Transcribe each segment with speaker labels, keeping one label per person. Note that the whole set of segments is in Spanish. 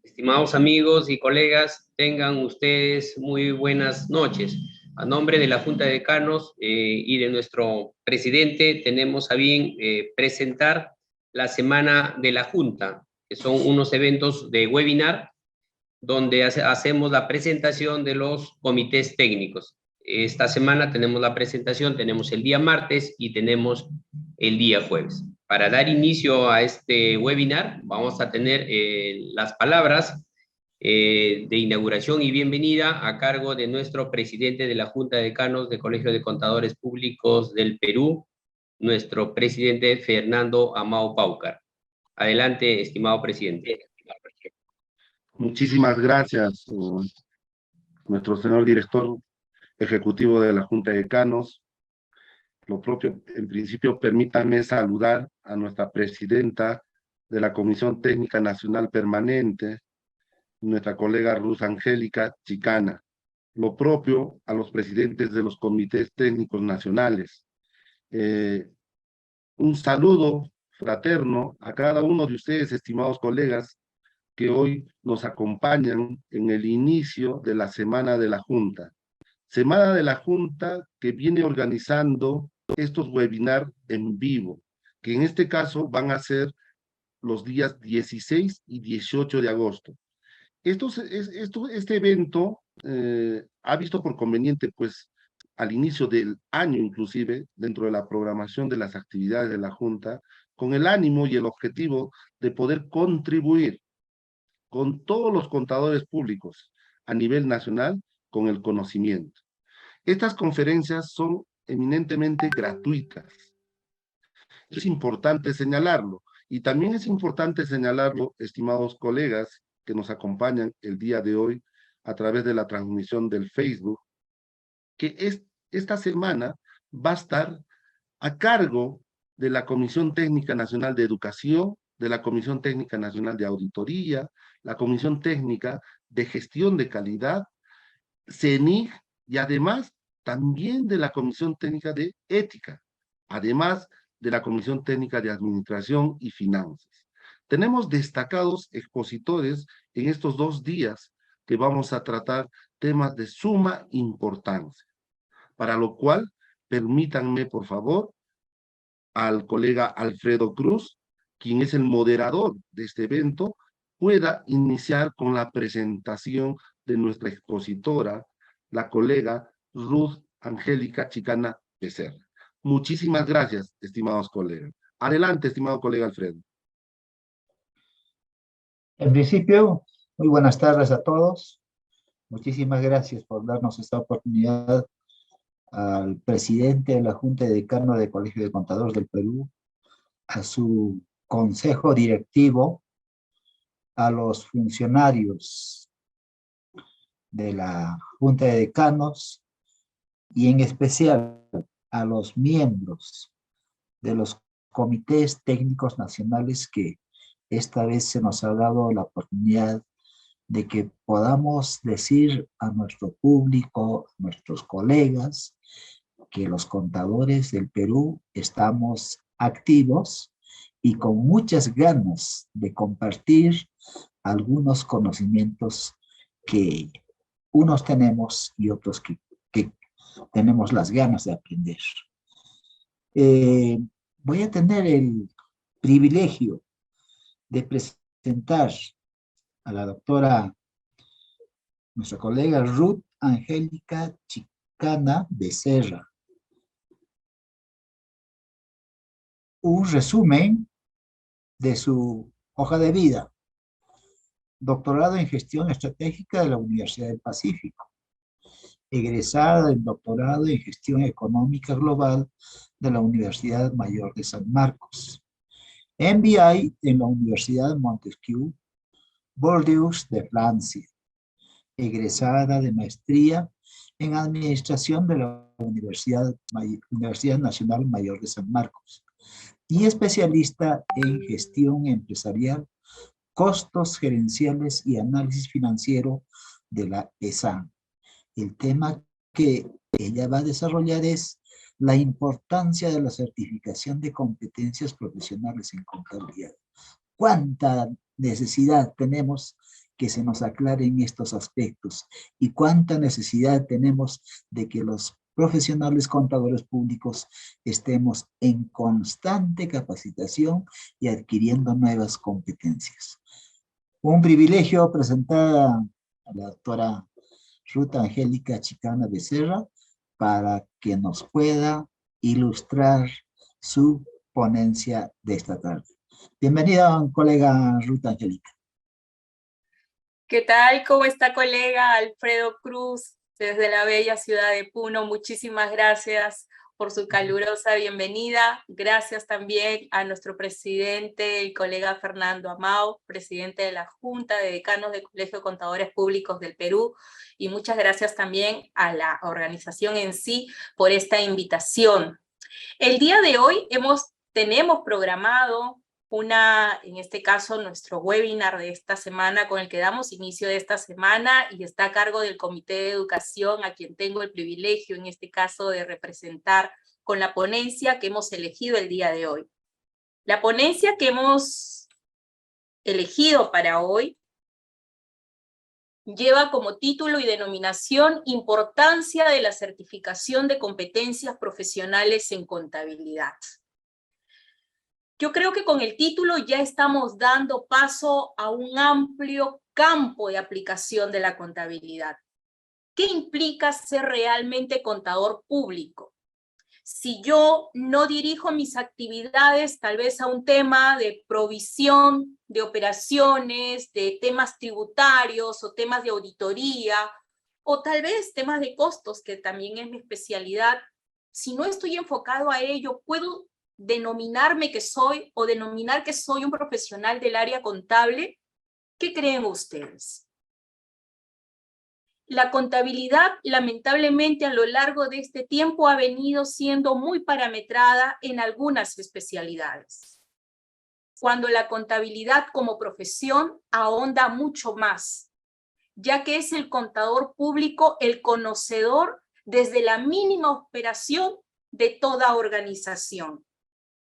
Speaker 1: Estimados amigos y colegas, tengan ustedes muy buenas noches. A nombre de la Junta de Decanos y de nuestro presidente, tenemos a bien presentar la Semana de la Junta, que son unos eventos de webinar donde hacemos la presentación de los comités técnicos. Esta semana tenemos la presentación, tenemos el día martes y tenemos el día jueves. Para dar inicio a este webinar, vamos a tener las palabras de inauguración y bienvenida a cargo de nuestro presidente de la Junta de Decanos del Colegio de Contadores Públicos del Perú, nuestro presidente Fernando Amao Paucar. Adelante, estimado presidente.
Speaker 2: Muchísimas gracias, nuestro señor director ejecutivo de la Junta de Decanos. Lo propio, en principio, permítanme saludar a nuestra presidenta de la Comisión Técnica Nacional Permanente, nuestra colega Ruth Angélica Chicana. Lo propio a los presidentes de los comités técnicos nacionales. Un saludo fraterno a cada uno de ustedes, estimados colegas, que hoy nos acompañan en el inicio de la Semana de la Junta. Semana de la Junta que viene organizando estos webinars en vivo, que en este caso van a ser los días 16 y 18 de agosto. Este evento ha visto por conveniente, pues, al inicio del año inclusive, dentro de la programación de las actividades de la Junta, con el ánimo y el objetivo de poder contribuir con todos los contadores públicos a nivel nacional con el conocimiento. Estas conferencias son eminentemente gratuitas. Es importante señalarlo. Y también es importante señalarlo, estimados colegas que nos acompañan el día de hoy a través de la transmisión del Facebook, que esta semana va a estar a cargo de la Comisión Técnica Nacional de Educación, de la Comisión Técnica Nacional de Auditoría, la Comisión Técnica de Gestión de Calidad, CENIG, y además también de la Comisión Técnica de Ética, además de la Comisión Técnica de Administración y Finanzas. Tenemos destacados expositores en estos 2 días que vamos a tratar temas de suma importancia, para lo cual permítanme, por favor, al colega Alfredo Cruz, quien es el moderador de este evento, pueda iniciar con la presentación de nuestra expositora, la colega Ruth Angélica Chicana Becerra. Muchísimas gracias, estimados colegas. Adelante, estimado colega Alfredo.
Speaker 3: En principio, muy buenas tardes a todos. Muchísimas gracias por darnos esta oportunidad al presidente de la Junta de Decanos del Colegio de Contadores del Perú, a su consejo directivo, a los funcionarios de la Junta de Decanos y en especial a los miembros de los comités técnicos nacionales que esta vez se nos ha dado la oportunidad de que podamos decir a nuestro público, a nuestros colegas, que los contadores del Perú estamos activos y con muchas ganas de compartir algunos conocimientos que unos tenemos y otros que tenemos las ganas de aprender. Voy a tener el privilegio de presentar a la doctora, nuestra colega Ruth Angélica Chicana Becerra, un resumen de su hoja de vida. Doctorado en Gestión Estratégica de la Universidad del Pacífico. Egresada del doctorado en Gestión Económica Global de la Universidad Mayor de San Marcos. MBA en la Universidad Montesquieu, Bordeaux de Francia. Egresada de maestría en Administración de la Universidad Nacional Mayor de San Marcos. Y especialista en Gestión Empresarial, Costos Gerenciales y Análisis Financiero de la ESAN. El tema que ella va a desarrollar es la importancia de la certificación de competencias profesionales en contabilidad. ¿Cuánta necesidad tenemos que se nos aclaren estos aspectos y cuánta necesidad tenemos de que los profesionales contadores públicos estemos en constante capacitación y adquiriendo nuevas competencias. Un privilegio presentar a la doctora Ruth Angélica Chicana Becerra para que nos pueda ilustrar su ponencia de esta tarde. Bienvenida, colega Ruth Angélica.
Speaker 4: ¿Qué tal? ¿Cómo está, colega Alfredo Cruz, desde la bella ciudad de Puno? Muchísimas gracias por su calurosa bienvenida. Gracias también a nuestro presidente, el colega Fernando Amao, presidente de la Junta de Decanos del Colegio de Contadores Públicos del Perú, y muchas gracias también a la organización en sí por esta invitación. El día de hoy tenemos programado en este caso, nuestro webinar de esta semana, con el que damos inicio de esta semana, y está a cargo del Comité de Educación, a quien tengo el privilegio, en este caso, de representar con la ponencia que hemos elegido el día de hoy. La ponencia que hemos elegido para hoy lleva como título y denominación Importancia de la certificación de competencias profesionales en contabilidad. Yo creo que con el título ya estamos dando paso a un amplio campo de aplicación de la contabilidad. ¿Qué implica ser realmente contador público? Si yo no dirijo mis actividades tal vez a un tema de provisión de operaciones, de temas tributarios o temas de auditoría, o tal vez temas de costos, que también es mi especialidad, si no estoy enfocado a ello, puedo denominarme que soy o denominar que soy un profesional del área contable. ¿Qué creen ustedes? La contabilidad, lamentablemente, a lo largo de este tiempo ha venido siendo muy parametrada en algunas especialidades, cuando la contabilidad como profesión ahonda mucho más, ya que es el contador público el conocedor desde la mínima operación de toda organización.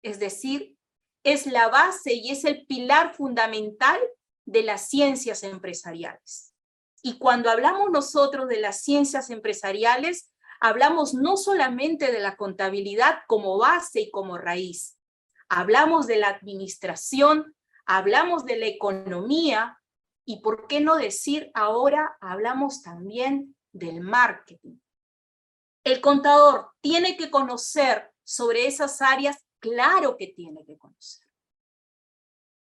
Speaker 4: Es decir, es la base y es el pilar fundamental de las ciencias empresariales. Y cuando hablamos nosotros de las ciencias empresariales, hablamos no solamente de la contabilidad como base y como raíz. Hablamos de la administración, hablamos de la economía, y por qué no decir ahora, hablamos también del marketing. El contador tiene que conocer sobre esas áreas. Claro que tiene que conocer.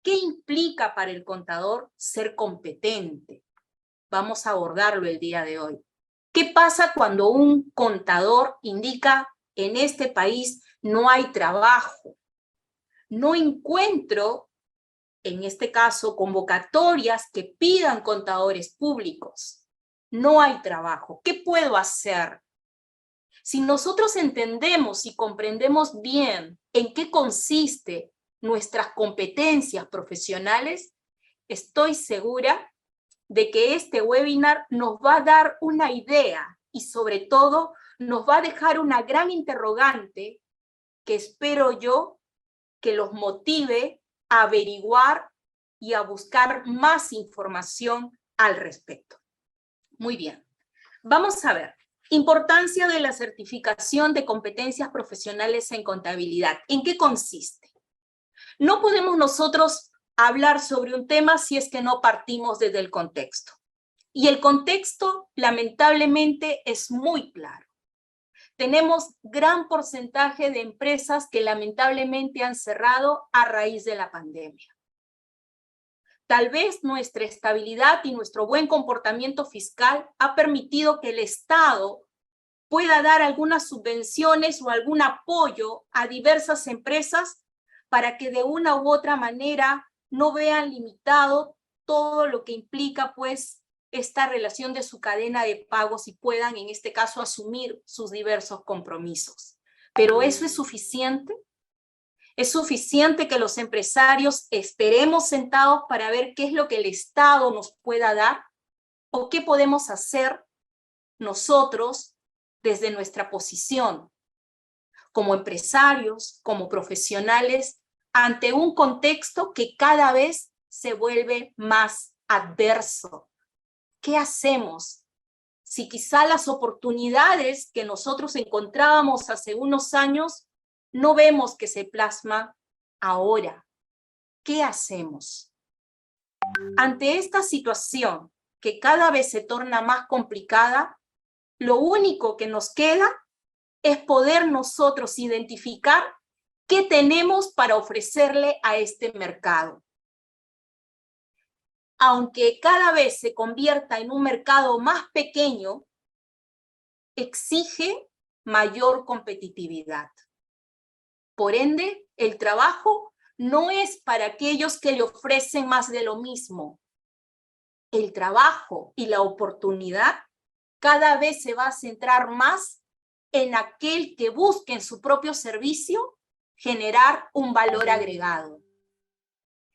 Speaker 4: ¿Qué implica para el contador ser competente? Vamos a abordarlo el día de hoy. ¿Qué pasa cuando un contador indica en este país no hay trabajo? No encuentro, en este caso, convocatorias que pidan contadores públicos. No hay trabajo. ¿Qué puedo hacer? Si nosotros entendemos y comprendemos bien en qué consiste nuestras competencias profesionales, estoy segura de que este webinar nos va a dar una idea y sobre todo nos va a dejar una gran interrogante que espero yo que los motive a averiguar y a buscar más información al respecto. Muy bien, vamos a ver. Importancia de la certificación de competencias profesionales en contabilidad. ¿En qué consiste? No podemos nosotros hablar sobre un tema si es que no partimos desde el contexto. Y el contexto, lamentablemente, es muy claro. Tenemos gran porcentaje de empresas que lamentablemente han cerrado a raíz de la pandemia. Tal vez nuestra estabilidad y nuestro buen comportamiento fiscal ha permitido que el Estado pueda dar algunas subvenciones o algún apoyo a diversas empresas para que de una u otra manera no vean limitado todo lo que implica pues esta relación de su cadena de pagos y puedan en este caso asumir sus diversos compromisos. ¿Pero eso es suficiente? ¿Es suficiente que los empresarios esperemos sentados para ver qué es lo que el Estado nos pueda dar? ¿O qué podemos hacer nosotros desde nuestra posición como empresarios, como profesionales, ante un contexto que cada vez se vuelve más adverso. ¿Qué hacemos si quizá las oportunidades que nosotros encontrábamos hace unos años no vemos que se plasman ahora? ¿Qué hacemos? Ante esta situación que cada vez se torna más complicada, lo único que nos queda es poder nosotros identificar qué tenemos para ofrecerle a este mercado. Aunque cada vez se convierta en un mercado más pequeño, exige mayor competitividad. Por ende, el trabajo no es para aquellos que le ofrecen más de lo mismo. El trabajo y la oportunidad cada vez se va a centrar más en aquel que busque en su propio servicio generar un valor agregado.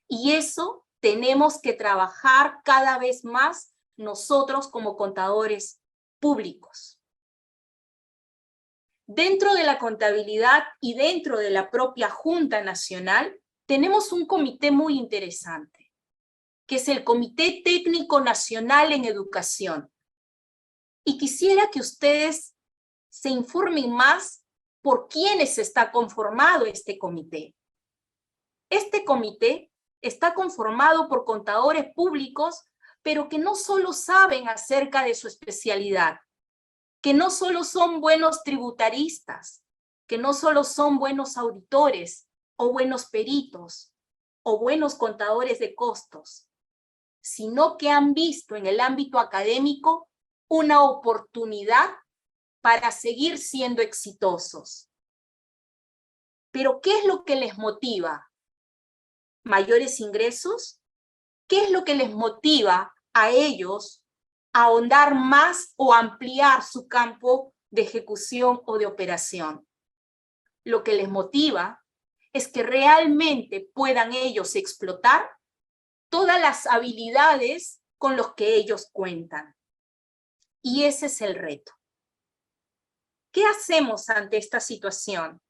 Speaker 4: Y eso tenemos que trabajar cada vez más nosotros como contadores públicos. Dentro de la contabilidad y dentro de la propia Junta Nacional, tenemos un comité muy interesante, que es el Comité Técnico Nacional en Educación. Y quisiera que ustedes se informen más por quiénes está conformado este comité. Este comité está conformado por contadores públicos, pero que no solo saben acerca de su especialidad, que no solo son buenos tributaristas, que no solo son buenos auditores o buenos peritos o buenos contadores de costos, sino que han visto en el ámbito académico una oportunidad para seguir siendo exitosos. Pero ¿qué es lo que les motiva? ¿Mayores ingresos? ¿Qué es lo que les motiva a ellos a ahondar más o ampliar su campo de ejecución o de operación? Lo que les motiva es que realmente puedan ellos explotar todas las habilidades con las que ellos cuentan. Y ese es el reto. ¿Qué hacemos ante esta situación?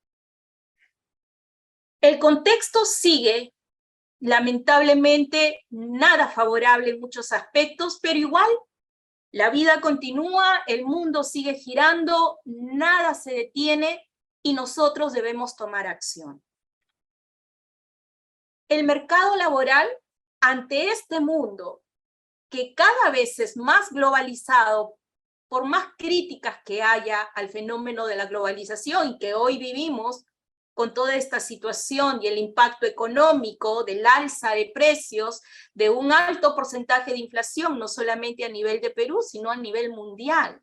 Speaker 4: El contexto sigue, lamentablemente, nada favorable en muchos aspectos, pero igual la vida continúa, el mundo sigue girando, nada se detiene y nosotros debemos tomar acción. El mercado laboral, ante este mundo que cada vez es más globalizado, por más críticas que haya al fenómeno de la globalización y que hoy vivimos con toda esta situación y el impacto económico del alza de precios, de un alto porcentaje de inflación, no solamente a nivel de Perú, sino a nivel mundial.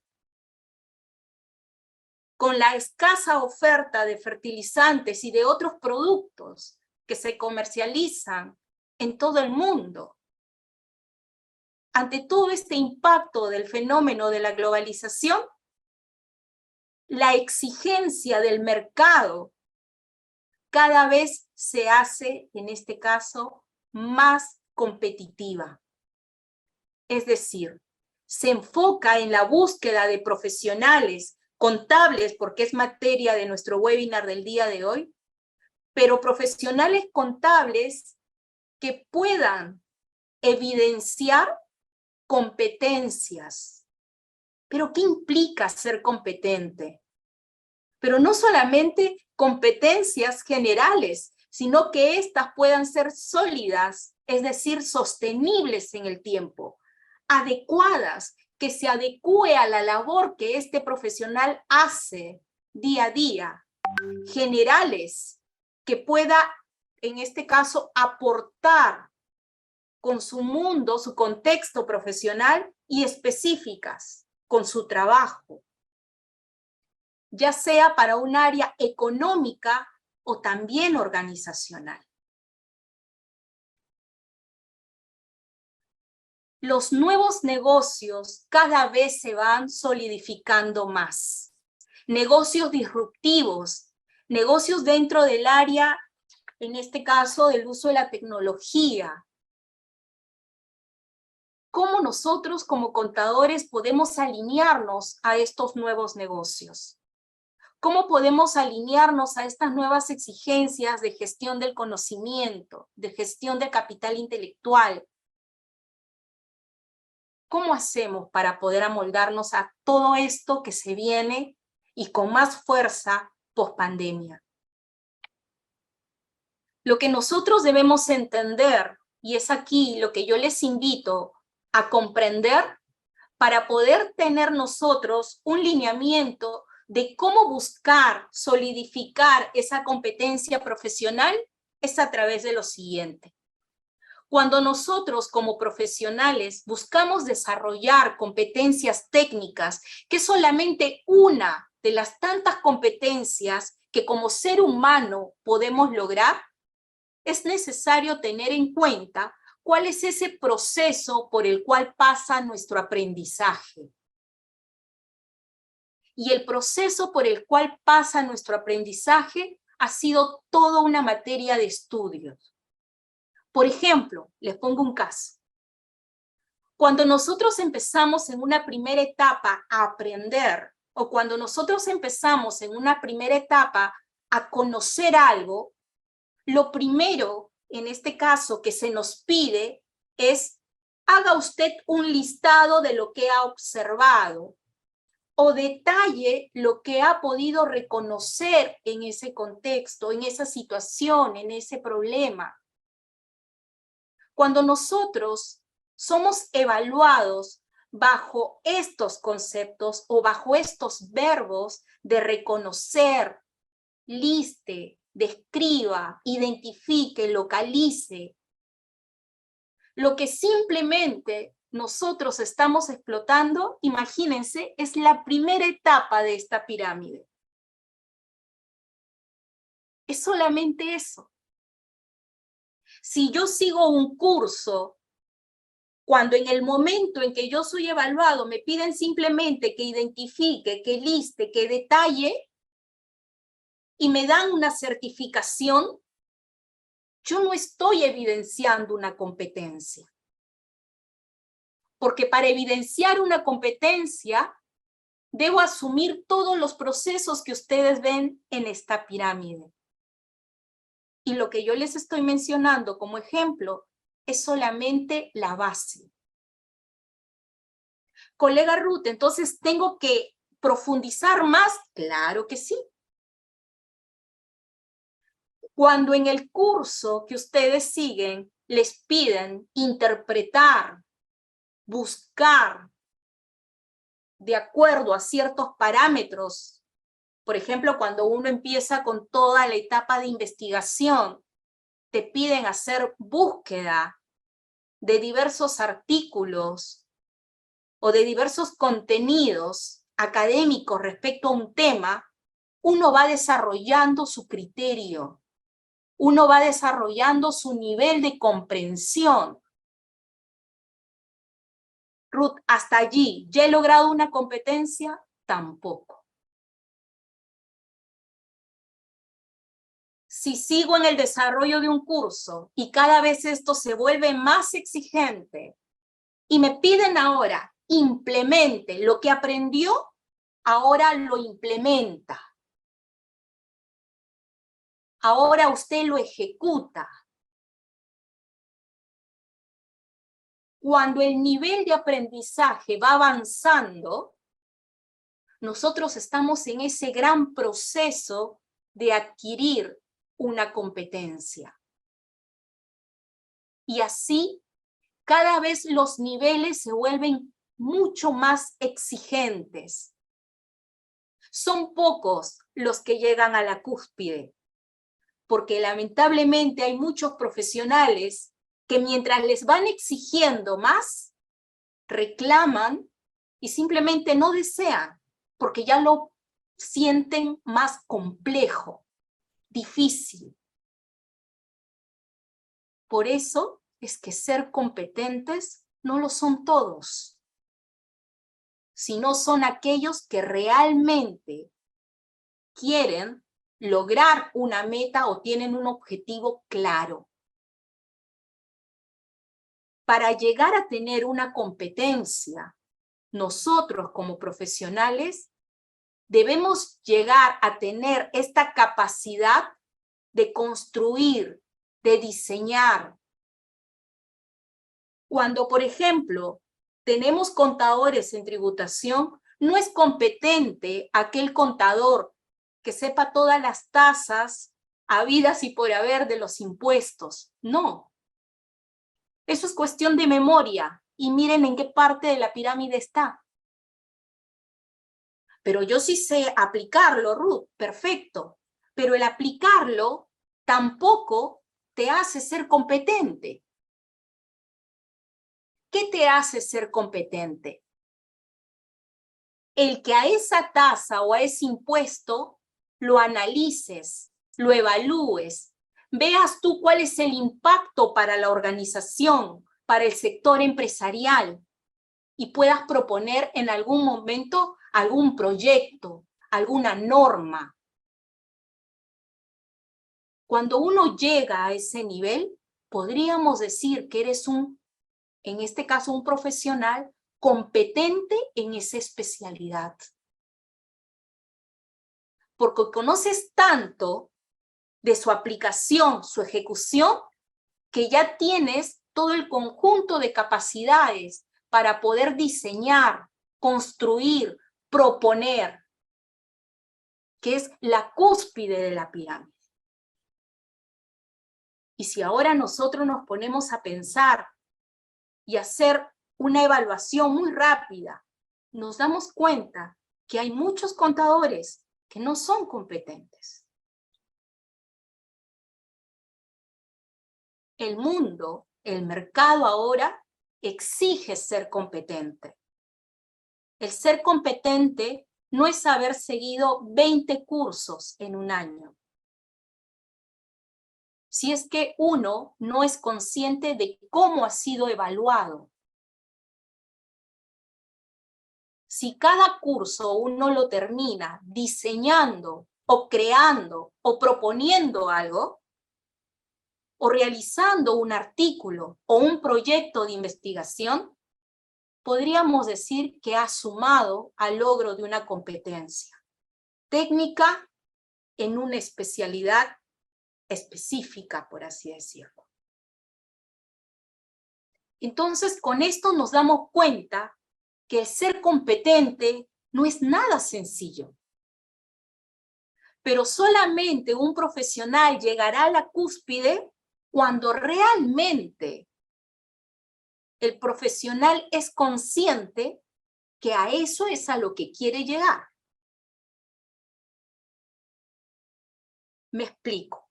Speaker 4: Con la escasa oferta de fertilizantes y de otros productos que se comercializan en todo el mundo. Ante todo este impacto del fenómeno de la globalización, la exigencia del mercado cada vez se hace, en este caso, más competitiva. Es decir, se enfoca en la búsqueda de profesionales contables, porque es materia de nuestro webinar del día de hoy, pero profesionales contables que puedan evidenciar competencias. ¿Pero qué implica ser competente? Pero no solamente competencias generales, sino que éstas puedan ser sólidas, es decir, sostenibles en el tiempo, adecuadas, que se adecúe a la labor que este profesional hace día a día, generales, que pueda, en este caso, aportar con su mundo, su contexto profesional, y específicas con su trabajo, ya sea para un área económica o también organizacional. Los nuevos negocios cada vez se van solidificando más. Negocios disruptivos, negocios dentro del área, en este caso, del uso de la tecnología. ¿Cómo nosotros como contadores podemos alinearnos a estos nuevos negocios? ¿Cómo podemos alinearnos a estas nuevas exigencias de gestión del conocimiento, de gestión del capital intelectual, ¿cómo hacemos para poder amoldarnos a todo esto que se viene y con más fuerza post-pandemia? Lo que nosotros debemos entender, y es aquí lo que yo les invito a comprender, para poder tener nosotros un lineamiento de cómo buscar, solidificar esa competencia profesional, es a través de lo siguiente. Cuando nosotros como profesionales buscamos desarrollar competencias técnicas, que es solamente una de las tantas competencias que como ser humano podemos lograr, es necesario tener en cuenta cuál es ese proceso por el cual pasa nuestro aprendizaje. Y el proceso por el cual pasa nuestro aprendizaje ha sido toda una materia de estudios. Por ejemplo, les pongo un caso. Cuando nosotros empezamos en una primera etapa a aprender, o cuando nosotros empezamos en una primera etapa a conocer algo, lo primero, en este caso, que se nos pide es, haga usted un listado de lo que ha observado o detalle lo que ha podido reconocer en ese contexto, en esa situación, en ese problema. Cuando nosotros somos evaluados bajo estos conceptos o bajo estos verbos de reconocer, liste, describa, identifique, localice, lo que simplemente nosotros estamos explotando, imagínense, es la primera etapa de esta pirámide. Es solamente eso. Si yo sigo un curso, cuando en el momento en que yo soy evaluado me piden simplemente que identifique, que liste, que detalle, y me dan una certificación, yo no estoy evidenciando una competencia. Porque para evidenciar una competencia, debo asumir todos los procesos que ustedes ven en esta pirámide. Y lo que yo les estoy mencionando como ejemplo es solamente la base. Colega Ruth, entonces, ¿tengo que profundizar más? Claro que sí. Cuando en el curso que ustedes siguen les piden interpretar, buscar de acuerdo a ciertos parámetros, por ejemplo, cuando uno empieza con toda la etapa de investigación, te piden hacer búsqueda de diversos artículos o de diversos contenidos académicos respecto a un tema, uno va desarrollando su criterio, uno va desarrollando su nivel de comprensión. Ruth, hasta allí, ¿ya he logrado una competencia? Tampoco. Si sigo en el desarrollo de un curso y cada vez esto se vuelve más exigente y me piden ahora, implemente lo que aprendió, ahora lo implementa. Ahora usted lo ejecuta. Cuando el nivel de aprendizaje va avanzando, nosotros estamos en ese gran proceso de adquirir una competencia. Y así, cada vez los niveles se vuelven mucho más exigentes. Son pocos los que llegan a la cúspide, porque lamentablemente hay muchos profesionales que mientras les van exigiendo más, reclaman y simplemente no desean, porque ya lo sienten más complejo, difícil. Por eso es que ser competentes no lo son todos, sino son aquellos que realmente quieren lograr una meta o tienen un objetivo claro. Para llegar a tener una competencia, nosotros como profesionales debemos llegar a tener esta capacidad de construir, de diseñar. Cuando, por ejemplo, tenemos contadores en tributación, no es competente aquel contador que sepa todas las tasas habidas y por haber de los impuestos. No. Eso es cuestión de memoria. Y miren en qué parte de la pirámide está. Pero yo sí sé aplicarlo, Ruth, perfecto. Pero el aplicarlo tampoco te hace ser competente. ¿Qué te hace ser competente? El que a esa tasa o a ese impuesto lo analices, lo evalúes, veas tú cuál es el impacto para la organización, para el sector empresarial, y puedas proponer en algún momento algún proyecto, alguna norma. Cuando uno llega a ese nivel, podríamos decir que eres en este caso, un profesional competente en esa especialidad. Porque conoces tanto de su aplicación, su ejecución, que ya tienes todo el conjunto de capacidades para poder diseñar, construir, proponer, que es la cúspide de la pirámide. Y si ahora nosotros nos ponemos a pensar y hacer una evaluación muy rápida, nos damos cuenta que hay muchos contadores que no son competentes. El mundo, el mercado ahora exige ser competente. El ser competente no es haber seguido 20 cursos en un año. Si es que uno no es consciente de cómo ha sido evaluado. Si cada curso uno lo termina diseñando o creando o proponiendo algo, o realizando un artículo o un proyecto de investigación, podríamos decir que ha sumado al logro de una competencia técnica en una especialidad específica, por así decirlo. Entonces, con esto nos damos cuenta que el ser competente no es nada sencillo. Pero solamente un profesional llegará a la cúspide cuando realmente el profesional es consciente que a eso es a lo que quiere llegar. Me explico.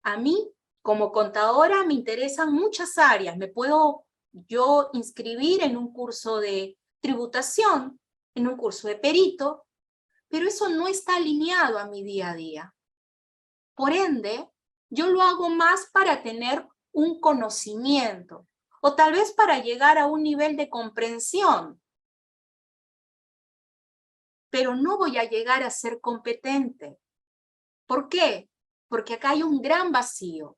Speaker 4: A mí, como contadora, me interesan muchas áreas. Me puedo yo inscribir en un curso de tributación, en un curso de perito, pero eso no está alineado a mi día a día. Por ende, yo lo hago más para tener un conocimiento, o tal vez para llegar a un nivel de comprensión. Pero no voy a llegar a ser competente. ¿Por qué? Porque acá hay un gran vacío,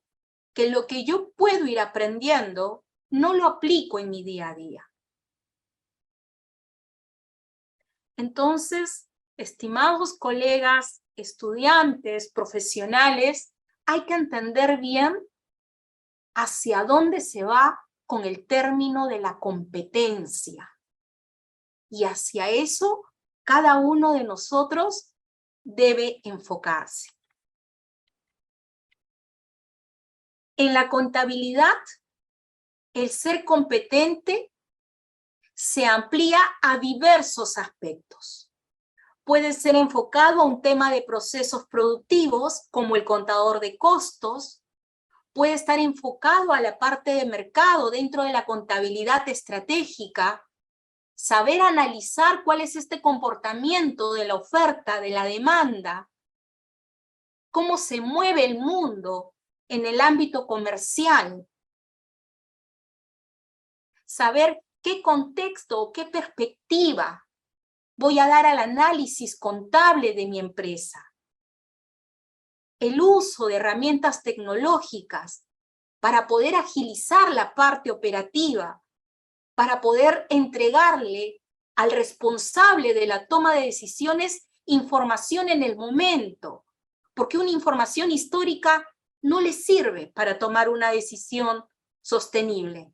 Speaker 4: que lo que yo puedo ir aprendiendo no lo aplico en mi día a día. Entonces, estimados colegas, estudiantes, profesionales, hay que entender bien hacia dónde se va con el término de la competencia. Y hacia eso, cada uno de nosotros debe enfocarse. En la contabilidad, el ser competente se amplía a diversos aspectos. Puede ser enfocado a un tema de procesos productivos, como el contador de costos. Puede estar enfocado a la parte de mercado dentro de la contabilidad estratégica, saber analizar cuál es este comportamiento de la oferta, de la demanda, cómo se mueve el mundo en el ámbito comercial, saber qué contexto o qué perspectiva voy a dar al análisis contable de mi empresa. El uso de herramientas tecnológicas para poder agilizar la parte operativa, para poder entregarle al responsable de la toma de decisiones información en el momento, porque una información histórica no le sirve para tomar una decisión sostenible.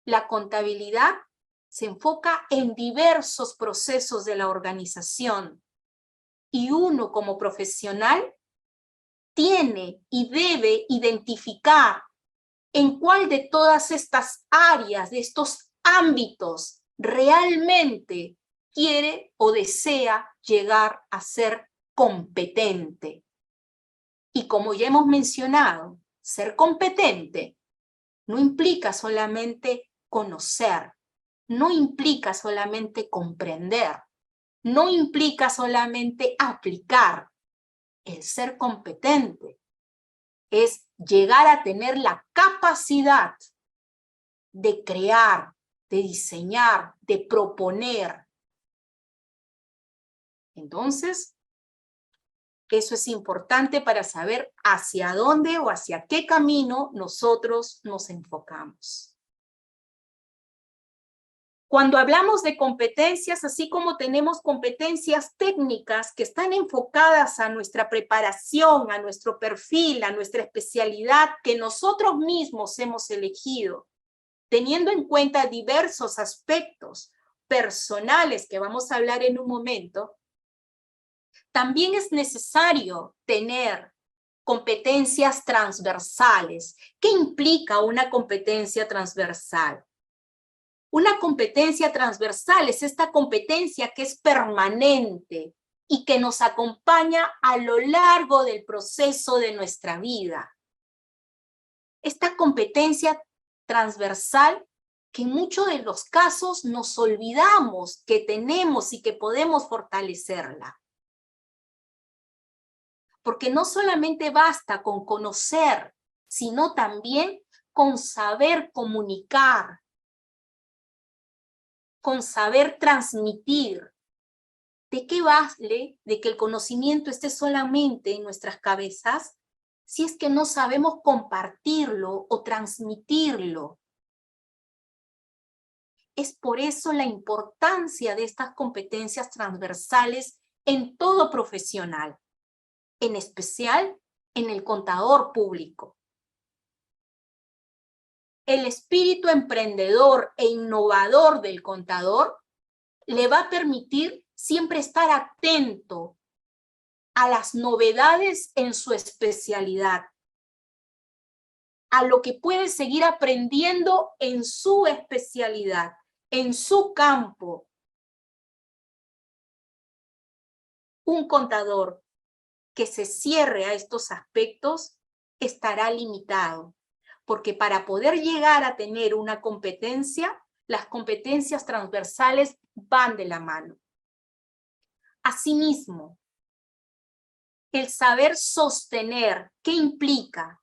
Speaker 4: La contabilidad se enfoca en diversos procesos de la organización y uno como profesional tiene y debe identificar en cuál de todas estas áreas, de estos ámbitos, realmente quiere o desea llegar a ser competente. Y como ya hemos mencionado, ser competente no implica solamente conocer, no implica solamente comprender, no implica solamente aplicar. El ser competente es llegar a tener la capacidad de crear, de diseñar, de proponer. Entonces, eso es importante para saber hacia dónde o hacia qué camino nosotros nos enfocamos. Cuando hablamos de competencias, así como tenemos competencias técnicas que están enfocadas a nuestra preparación, a nuestro perfil, a nuestra especialidad que nosotros mismos hemos elegido, teniendo en cuenta diversos aspectos personales que vamos a hablar en un momento, también es necesario tener competencias transversales. ¿Qué implica una competencia transversal? Una competencia transversal es esta competencia que es permanente y que nos acompaña a lo largo del proceso de nuestra vida. Esta competencia transversal que en muchos de los casos nos olvidamos que tenemos y que podemos fortalecerla. Porque no solamente basta con conocer, sino también con saber comunicar, con saber transmitir. ¿De qué vale de que el conocimiento esté solamente en nuestras cabezas si es que no sabemos compartirlo o transmitirlo? Es por eso la importancia de estas competencias transversales en todo profesional, en especial en el contador público. El espíritu emprendedor e innovador del contador le va a permitir siempre estar atento a las novedades en su especialidad, a lo que puede seguir aprendiendo en su especialidad, en su campo. Un contador que se cierre a estos aspectos estará limitado, porque para poder llegar a tener una competencia, las competencias transversales van de la mano. Asimismo, el saber sostener, ¿qué implica?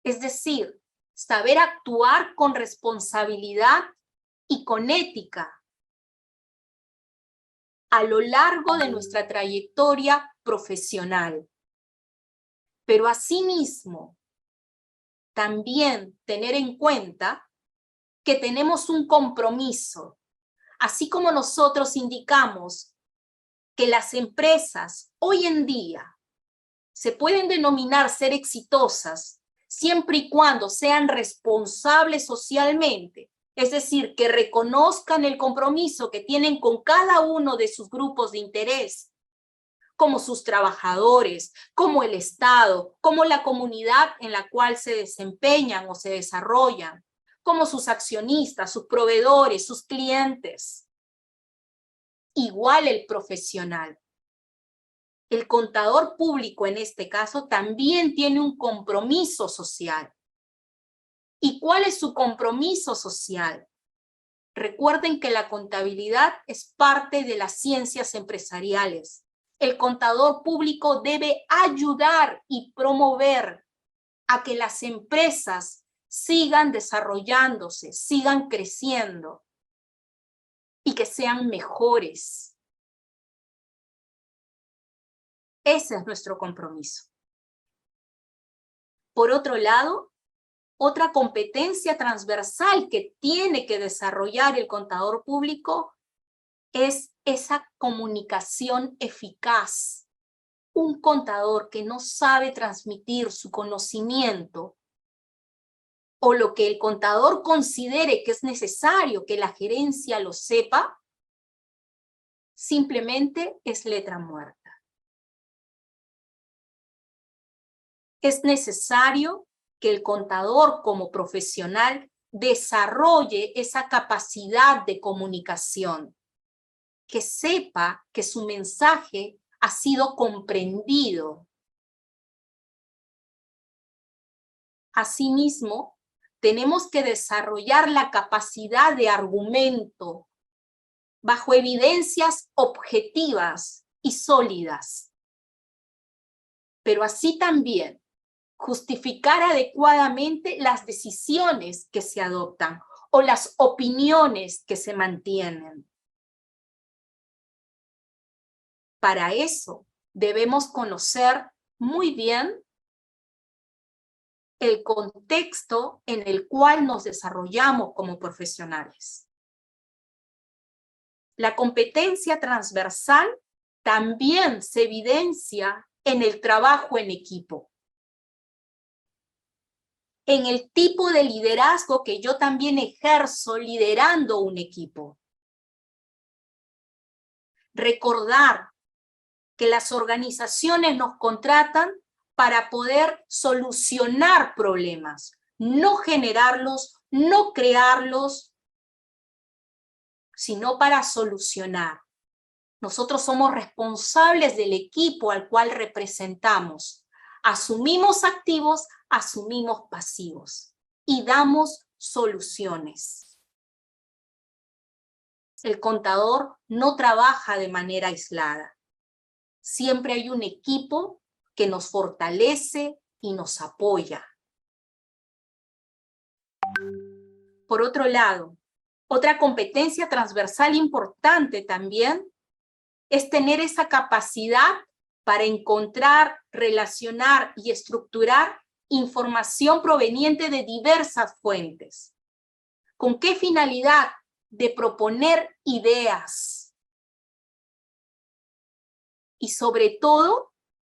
Speaker 4: Es decir, saber actuar con responsabilidad y con ética a lo largo de nuestra trayectoria profesional. Pero asimismo, también tener en cuenta que tenemos un compromiso, así como nosotros indicamos que las empresas hoy en día se pueden denominar ser exitosas siempre y cuando sean responsables socialmente, es decir, que reconozcan el compromiso que tienen con cada uno de sus grupos de interés, como sus trabajadores, como el Estado, como la comunidad en la cual se desempeñan o se desarrollan, como sus accionistas, sus proveedores, sus clientes. Igual el profesional. El contador público en este caso también tiene un compromiso social. ¿Y cuál es su compromiso social? Recuerden que la contabilidad es parte de las ciencias empresariales. El contador público debe ayudar y promover a que las empresas sigan desarrollándose, sigan creciendo y que sean mejores. Ese es nuestro compromiso. Por otro lado, otra competencia transversal que tiene que desarrollar el contador público es esa comunicación eficaz. Un contador que no sabe transmitir su conocimiento o lo que el contador considere que es necesario que la gerencia lo sepa, simplemente es letra muerta. Es necesario que el contador como profesional desarrolle esa capacidad de comunicación, que sepa que su mensaje ha sido comprendido. Asimismo, tenemos que desarrollar la capacidad de argumento bajo evidencias objetivas y sólidas. Pero así también justificar adecuadamente las decisiones que se adoptan o las opiniones que se mantienen. Para eso debemos conocer muy bien el contexto en el cual nos desarrollamos como profesionales. La competencia transversal también se evidencia en el trabajo en equipo, en el tipo de liderazgo que yo también ejerzo liderando un equipo. Recordar que las organizaciones nos contratan para poder solucionar problemas, no generarlos, no crearlos, sino para solucionar. Nosotros somos responsables del equipo al cual representamos. Asumimos activos, asumimos pasivos y damos soluciones. El contador no trabaja de manera aislada. Siempre hay un equipo que nos fortalece y nos apoya. Por otro lado, otra competencia transversal importante también es tener esa capacidad para encontrar, relacionar y estructurar información proveniente de diversas fuentes. ¿Con qué finalidad? De proponer ideas. Y sobre todo,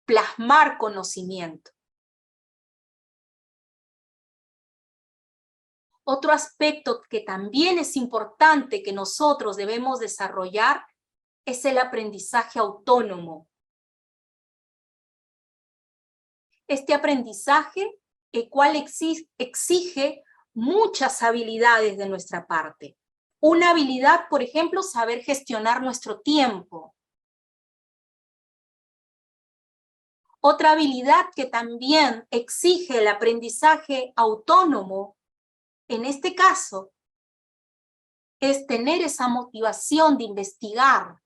Speaker 4: plasmar conocimiento. Otro aspecto que también es importante que nosotros debemos desarrollar es el aprendizaje autónomo. Este aprendizaje, el cual exige muchas habilidades de nuestra parte. Una habilidad, por ejemplo, saber gestionar nuestro tiempo. Otra habilidad que también exige el aprendizaje autónomo, en este caso, es tener esa motivación de investigar.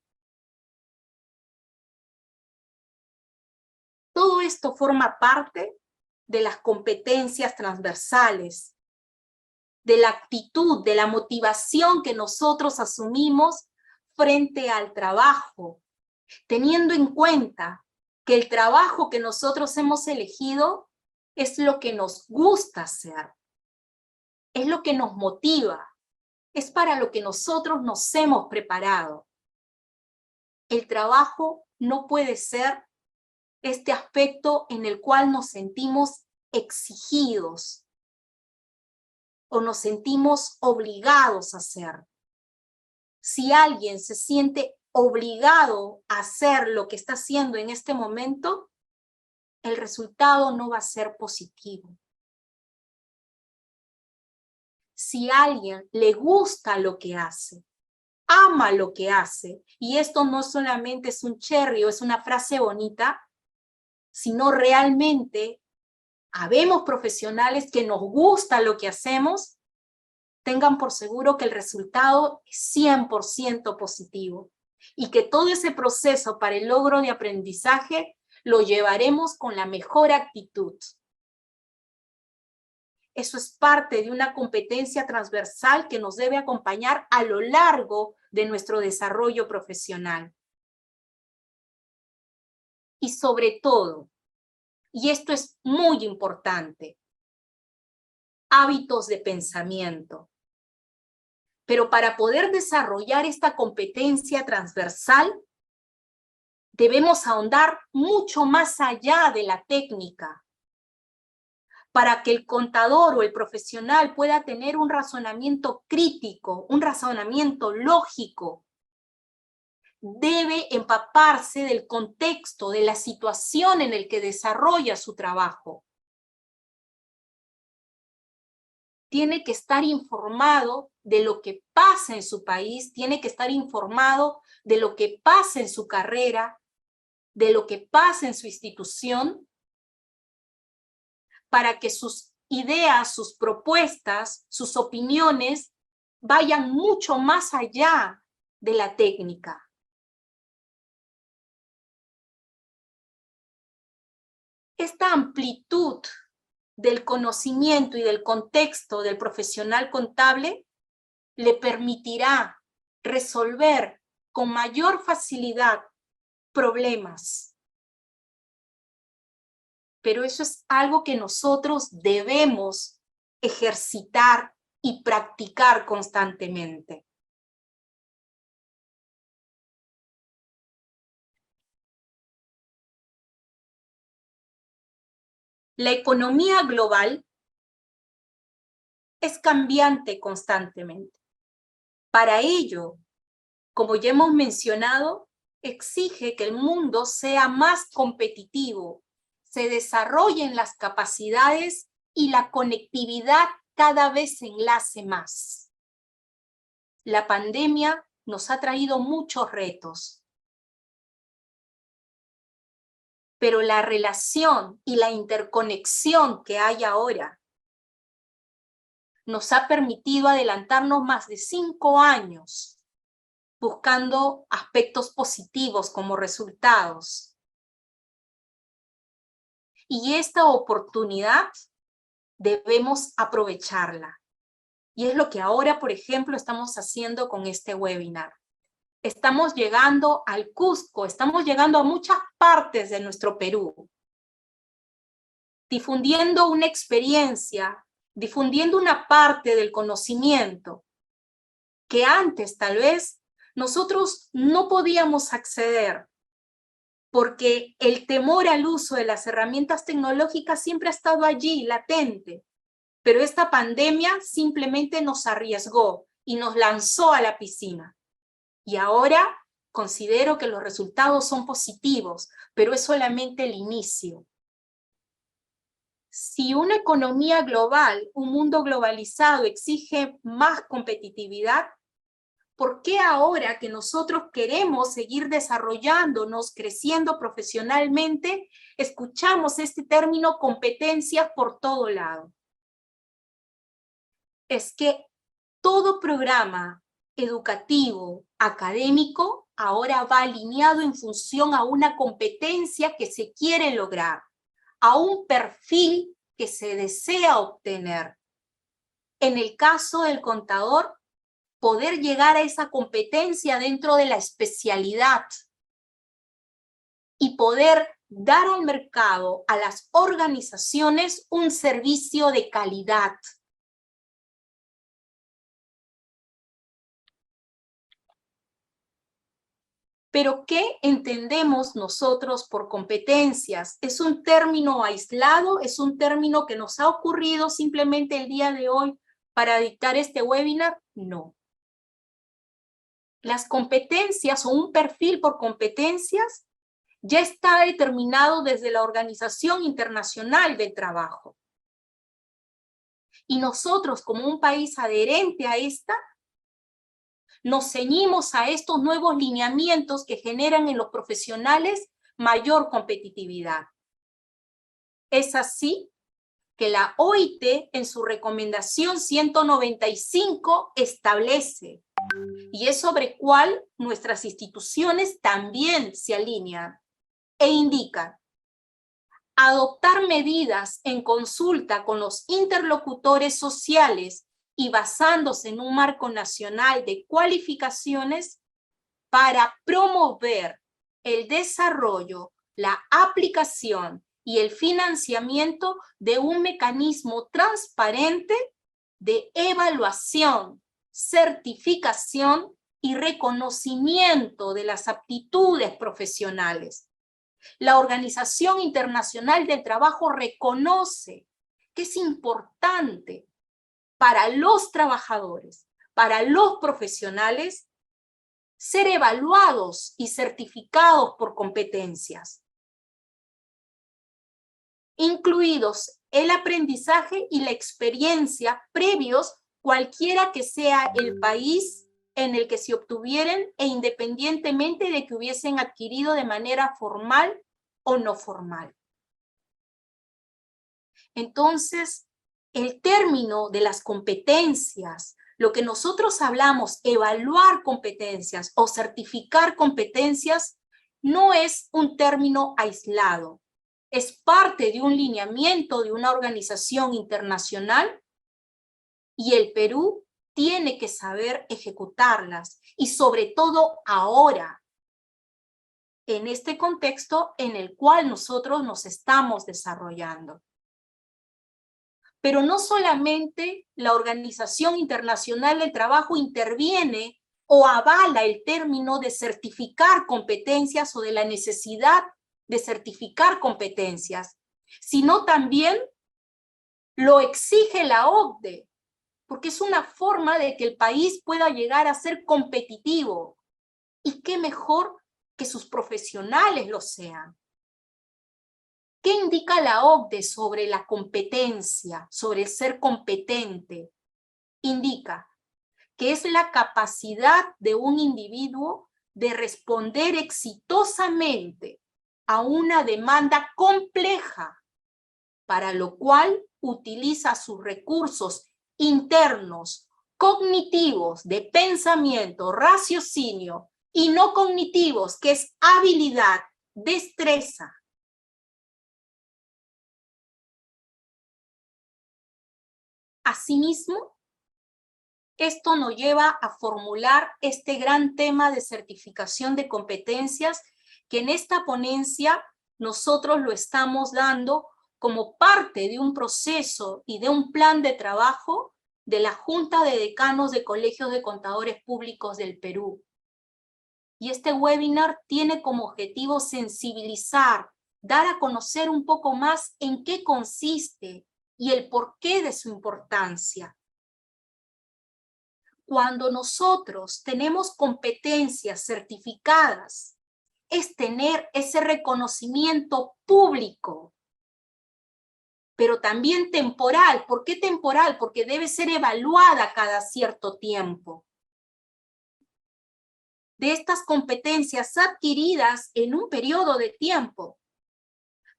Speaker 4: Todo esto forma parte de las competencias transversales, de la actitud, de la motivación que nosotros asumimos frente al trabajo, teniendo en cuenta que el trabajo que nosotros hemos elegido es lo que nos gusta hacer, es lo que nos motiva, es para lo que nosotros nos hemos preparado. El trabajo no puede ser este aspecto en el cual nos sentimos exigidos o nos sentimos obligados a hacer. Si alguien se siente obligado a hacer lo que está haciendo en este momento, el resultado no va a ser positivo. Si a alguien le gusta lo que hace, ama lo que hace, y esto no solamente es un cherry o es una frase bonita, sino realmente habemos profesionales que nos gusta lo que hacemos, tengan por seguro que el resultado es 100% positivo y que todo ese proceso para el logro de aprendizaje lo llevaremos con la mejor actitud. Eso es parte de una competencia transversal que nos debe acompañar a lo largo de nuestro desarrollo profesional. Y sobre todo, y esto es muy importante, hábitos de pensamiento. Pero para poder desarrollar esta competencia transversal, debemos ahondar mucho más allá de la técnica. para que el contador o el profesional pueda tener un razonamiento crítico, un razonamiento lógico, debe empaparse del contexto, de la situación en el que desarrolla su trabajo. Tiene que estar informado de lo que pasa en su país, tiene que estar informado de lo que pasa en su carrera, de lo que pasa en su institución, para que sus ideas, sus propuestas, sus opiniones vayan mucho más allá de la técnica. Esta amplitud del conocimiento y del contexto del profesional contable le permitirá resolver con mayor facilidad problemas. Pero eso es algo que nosotros debemos ejercitar y practicar constantemente. La economía global es cambiante constantemente. Para ello, como ya hemos mencionado, exige que el mundo sea más competitivo, se desarrollen las capacidades y la conectividad cada vez se enlace más. La pandemia nos ha traído muchos retos, pero la relación y la interconexión que hay ahora nos ha permitido adelantarnos más de 5 años buscando aspectos positivos como resultados. Y esta oportunidad debemos aprovecharla. Y es lo que ahora, por ejemplo, estamos haciendo con este webinar. Estamos llegando al Cusco, estamos llegando a muchas partes de nuestro Perú, difundiendo una experiencia, difundiendo una parte del conocimiento que antes tal vez nosotros no podíamos acceder, porque el temor al uso de las herramientas tecnológicas siempre ha estado allí, latente. Pero esta pandemia simplemente nos arriesgó y nos lanzó a la piscina. Y ahora considero que los resultados son positivos, pero es solamente el inicio. Si una economía global, un mundo globalizado exige más competitividad, ¿por qué ahora que nosotros queremos seguir desarrollándonos, creciendo profesionalmente, escuchamos este término competencias por todo lado? Es que todo programa educativo, académico, ahora va alineado en función a una competencia que se quiere lograr, a un perfil que se desea obtener. En el caso del contador, poder llegar a esa competencia dentro de la especialidad y poder dar al mercado, a las organizaciones, un servicio de calidad. Pero, ¿qué entendemos nosotros por competencias? ¿Es un término aislado? ¿Es un término que nos ha ocurrido simplemente el día de hoy para dictar este webinar? No. Las competencias o un perfil por competencias ya está determinado desde la Organización Internacional del Trabajo. Y nosotros, como un país adherente a esta, nos ceñimos a estos nuevos lineamientos que generan en los profesionales mayor competitividad. Es así que la OIT en su recomendación 195 establece, y es sobre cuál nuestras instituciones también se alinean, e indican: adoptar medidas en consulta con los interlocutores sociales y basándose en un marco nacional de cualificaciones para promover el desarrollo, la aplicación y el financiamiento de un mecanismo transparente de evaluación, certificación y reconocimiento de las aptitudes profesionales. La Organización Internacional del Trabajo reconoce que es importante para los trabajadores, para los profesionales, ser evaluados y certificados por competencias, incluidos el aprendizaje y la experiencia previos, cualquiera que sea el país en el que se obtuvieran e independientemente de que hubiesen adquirido de manera formal o no formal. Entonces, el término de las competencias, lo que nosotros hablamos, evaluar competencias o certificar competencias, no es un término aislado. Es parte de un lineamiento de una organización internacional y el Perú tiene que saber ejecutarlas y sobre todo ahora, en este contexto en el cual nosotros nos estamos desarrollando. Pero no solamente la Organización Internacional del Trabajo interviene o avala el término de certificar competencias o de la necesidad de certificar competencias, sino también lo exige la OCDE, porque es una forma de que el país pueda llegar a ser competitivo. Y qué mejor que sus profesionales lo sean. ¿Qué indica la OCDE sobre la competencia, sobre el ser competente? Indica que es la capacidad de un individuo de responder exitosamente a una demanda compleja, para lo cual utiliza sus recursos internos, cognitivos, de pensamiento, raciocinio, y no cognitivos, que es habilidad, destreza. Asimismo, esto nos lleva a formular este gran tema de certificación de competencias, que en esta ponencia nosotros lo estamos dando como parte de un proceso y de un plan de trabajo de la Junta de Decanos de Colegios de Contadores Públicos del Perú. Y este webinar tiene como objetivo sensibilizar, dar a conocer un poco más en qué consiste y el porqué de su importancia. Cuando nosotros tenemos competencias certificadas, es tener ese reconocimiento público, pero también temporal. ¿Por qué temporal? Porque debe ser evaluada cada cierto tiempo. De estas competencias adquiridas en un periodo de tiempo,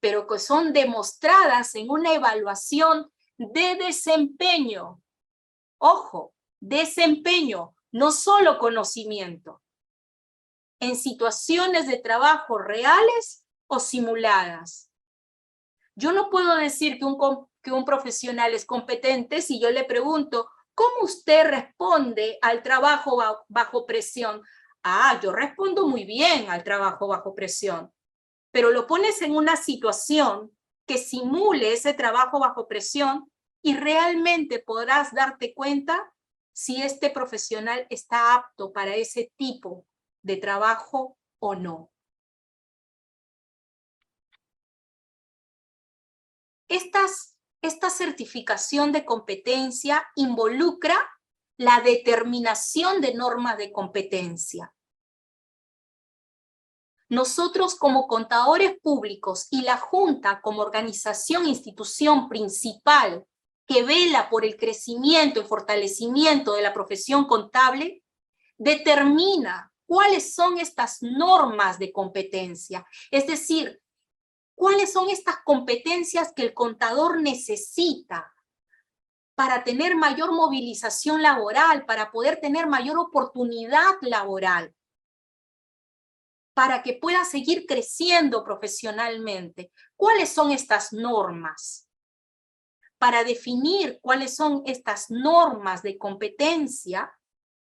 Speaker 4: pero que son demostradas en una evaluación de desempeño. Ojo, desempeño, no solo conocimiento. En situaciones de trabajo reales o simuladas. Yo no puedo decir que un profesional es competente si yo le pregunto, ¿cómo usted responde al trabajo bajo presión? Ah, yo respondo muy bien al trabajo bajo presión. Pero lo pones en una situación que simule ese trabajo bajo presión y realmente podrás darte cuenta si este profesional está apto para ese tipo de trabajo o no. Esta certificación de competencia involucra la determinación de normas de competencia. Nosotros como contadores públicos y la Junta como organización, institución principal que vela por el crecimiento y fortalecimiento de la profesión contable, determina cuáles son estas normas de competencia, es decir, cuáles son estas competencias que el contador necesita para tener mayor movilización laboral, para poder tener mayor oportunidad laboral, para que pueda seguir creciendo profesionalmente. ¿Cuáles son estas normas? Para definir cuáles son estas normas de competencia,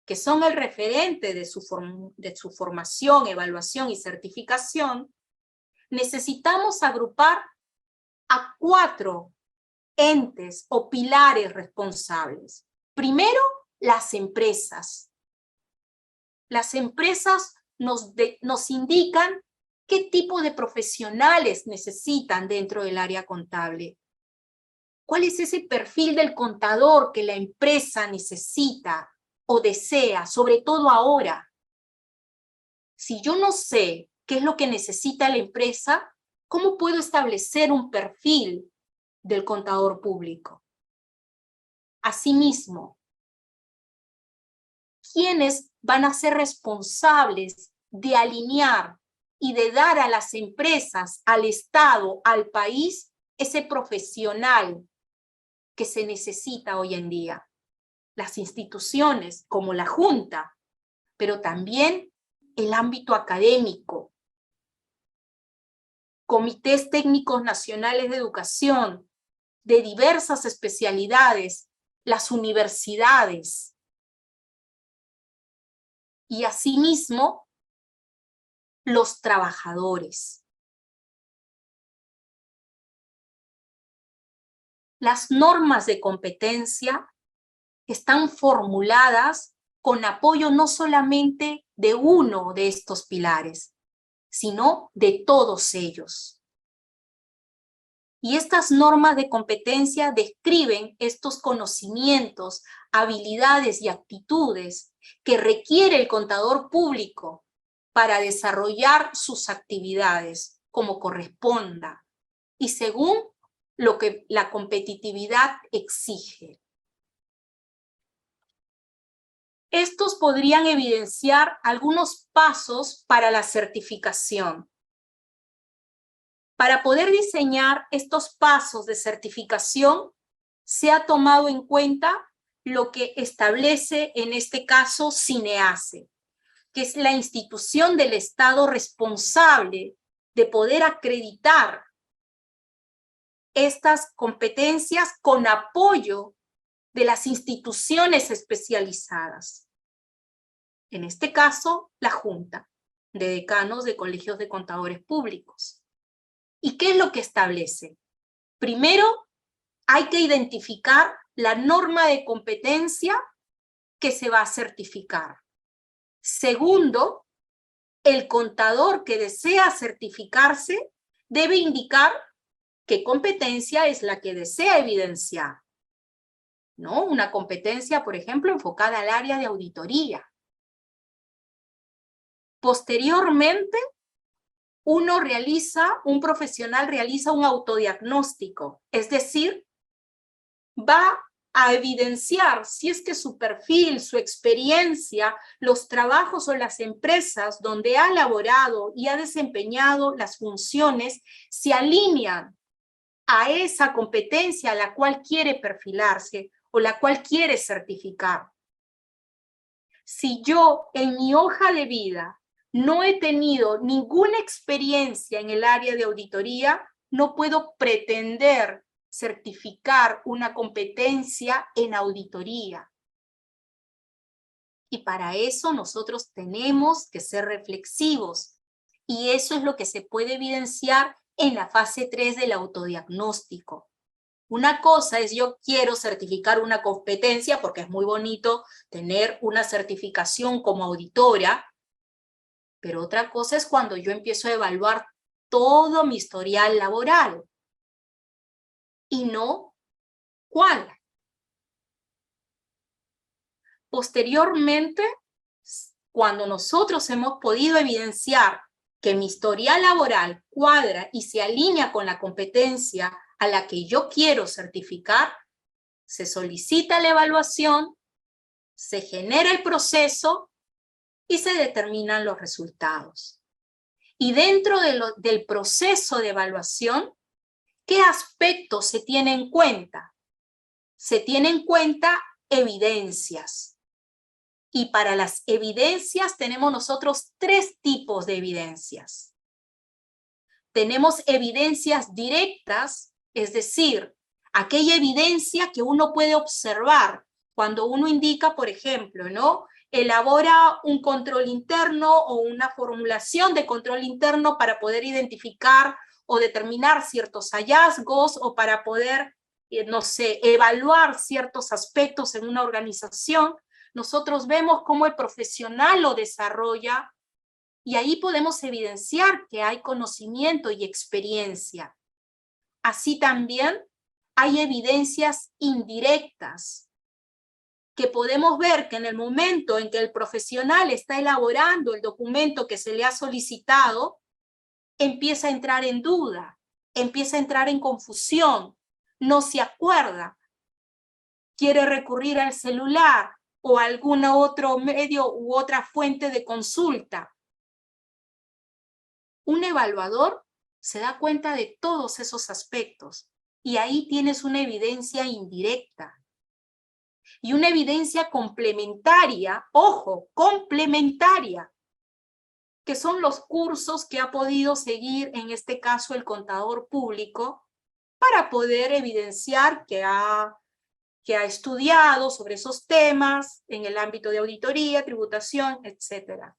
Speaker 4: que son el referente de su formación, evaluación y certificación, necesitamos agrupar a 4 entes o pilares responsables. Primero, las empresas. Las empresas nos indican qué tipo de profesionales necesitan dentro del área contable. ¿Cuál es ese perfil del contador que la empresa necesita o desea, sobre todo ahora? Si yo no sé qué es lo que necesita la empresa, ¿cómo puedo establecer un perfil del contador público? Asimismo, ¿quiénes van a ser responsables de alinear y de dar a las empresas, al Estado, al país, ese profesional que se necesita hoy en día? Las instituciones como la Junta, pero también el ámbito académico, comités técnicos nacionales de educación, de diversas especialidades, las universidades. Y asimismo, los trabajadores. Las normas de competencia están formuladas con apoyo no solamente de uno de estos pilares, sino de todos ellos. Y estas normas de competencia describen estos conocimientos, habilidades y actitudes que requiere el contador público para desarrollar sus actividades como corresponda y según lo que la competitividad exige. Estos podrían evidenciar algunos pasos para la certificación. Para poder diseñar estos pasos de certificación, se ha tomado en cuenta lo que establece en este caso CINEACE, que es la institución del Estado responsable de poder acreditar estas competencias con apoyo de las instituciones especializadas. En este caso, la Junta de Decanos de Colegios de Contadores Públicos. ¿Y qué es lo que establece? Primero, hay que identificar la norma de competencia que se va a certificar. Segundo, el contador que desea certificarse debe indicar qué competencia es la que desea evidenciar, ¿no? Una competencia, por ejemplo, enfocada al área de auditoría. Posteriormente, un profesional realiza un autodiagnóstico, es decir, va a evidenciar si es que su perfil, su experiencia, los trabajos o las empresas donde ha laborado y ha desempeñado las funciones se alinean a esa competencia a la cual quiere perfilarse o la cual quiere certificar. Si yo en mi hoja de vida no he tenido ninguna experiencia en el área de auditoría, no puedo pretender certificar una competencia en auditoría. Y para eso nosotros tenemos que ser reflexivos. Y eso es lo que se puede evidenciar en la fase 3 del autodiagnóstico. Una cosa es yo quiero certificar una competencia porque es muy bonito tener una certificación como auditora, pero otra cosa es cuando yo empiezo a evaluar todo mi historial laboral y no cuál. Posteriormente, cuando nosotros hemos podido evidenciar que mi historial laboral cuadra y se alinea con la competencia a la que yo quiero certificar, se solicita la evaluación, se genera el proceso y se determinan los resultados. Y dentro del proceso de evaluación, ¿qué aspectos se tienen en cuenta? Se tienen en cuenta evidencias. Y para las evidencias tenemos nosotros 3 tipos de evidencias. Tenemos evidencias directas, es decir, aquella evidencia que uno puede observar cuando uno indica, por ejemplo, ¿no? Elabora un control interno o una formulación de control interno para poder identificar o determinar ciertos hallazgos o para poder, no sé, evaluar ciertos aspectos en una organización. Nosotros vemos cómo el profesional lo desarrolla y ahí podemos evidenciar que hay conocimiento y experiencia. Así también hay evidencias indirectas que podemos ver que en el momento en que el profesional está elaborando el documento que se le ha solicitado, empieza a entrar en duda, empieza a entrar en confusión, no se acuerda, quiere recurrir al celular o a algún otro medio u otra fuente de consulta. Un evaluador se da cuenta de todos esos aspectos y ahí tienes una evidencia indirecta. Y una evidencia complementaria, ojo, complementaria, que son los cursos que ha podido seguir, en este caso, el contador público, para poder evidenciar que ha estudiado sobre esos temas en el ámbito de auditoría, tributación, etc.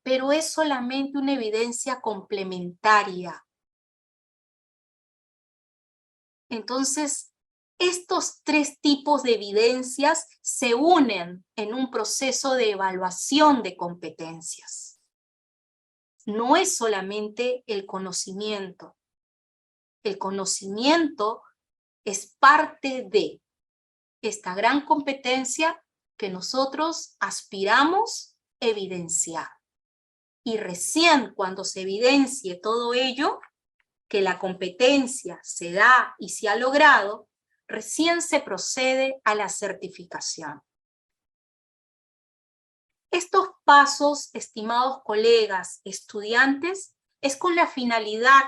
Speaker 4: Pero es solamente una evidencia complementaria. Entonces, estos tres tipos de evidencias se unen en un proceso de evaluación de competencias. No es solamente el conocimiento. El conocimiento es parte de esta gran competencia que nosotros aspiramos evidenciar. Y recién cuando se evidencie todo ello, que la competencia se da y se ha logrado, recién se procede a la certificación. Estos pasos, estimados colegas, estudiantes, es con la finalidad